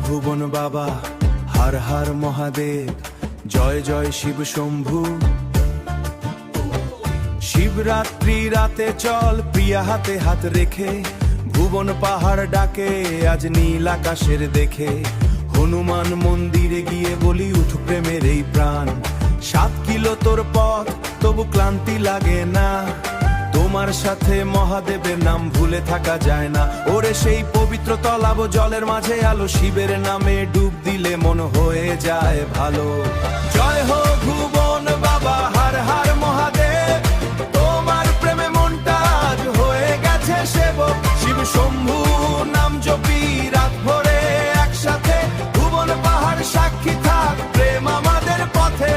ভুবন বাবা, হর হর মহাদেব, জয় জয় শিব শম্ভু। শিবরাত্রি রাতে চল প্রিয়া হাতে হাত রেখে, ভুবন পাহাড় ডাকে আজ নীল আকাশের দেখে। হনুমান মন্দিরে গিয়ে বলি উঠ প্রেমের এই প্রাণ। 7 কিলো তোর পথ তবু ক্লান্তি লাগে না, তোমার সাথে মহাদেবের নাম ভুলে থাকা যায় না। ওরে সেই পবিত্র তলাব জলের মাঝে আলো, শিবের নামে ডুব দিলে মন হয়ে যায় ভালো। জয় হো ভুবন বাবা, হর হর মহাদেব, তোমার প্রেমে মনটা আজ হয়ে গেছে সেবক। শিব শম্ভু নাম জপি রাত ভরে একসাথে, ভুবন পাহাড় সাক্ষী থাক প্রেম আমাদের পথে।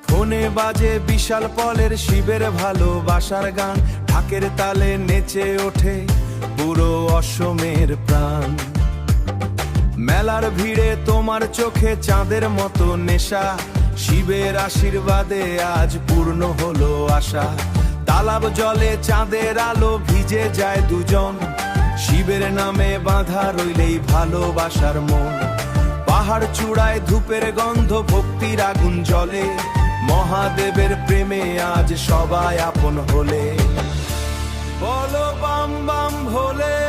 ফোনে বাজে বিশাল পলের শিবের ভালোবাসার গান, ঢাকের তালে নেচে ওঠে পুরো অসমের প্রাণ। মেলার ভিড়ে তোমার চোখে চাঁদের মতো নেশা, শিবের আশীর্বাদে আজ পূর্ণ হলো আশা। তালাব জলে চাঁদের আলো ভিজে যায় দুজন, শিবের নামে বাঁধা রইলেই ভালোবাসার মন। পাহাড় চূড়ায় ধূপের গন্ধ, ভক্তির আগুন জ্বলে, মহাদেবের প্রেমে আজ সবাই আপন হলে। বলো বাম বাম ভোলে,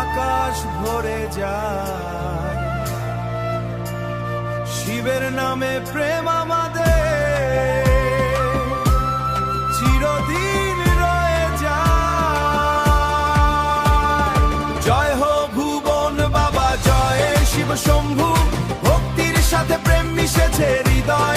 আকাশ ভরে যায়, শিবের নামে প্রেম আমাদের চিরদিন রয়ে যায়। জয় হো ভুবন বাবা, জয় শিব শম্ভু, ভক্তির সাথে প্রেম মিশেছে হৃদয়।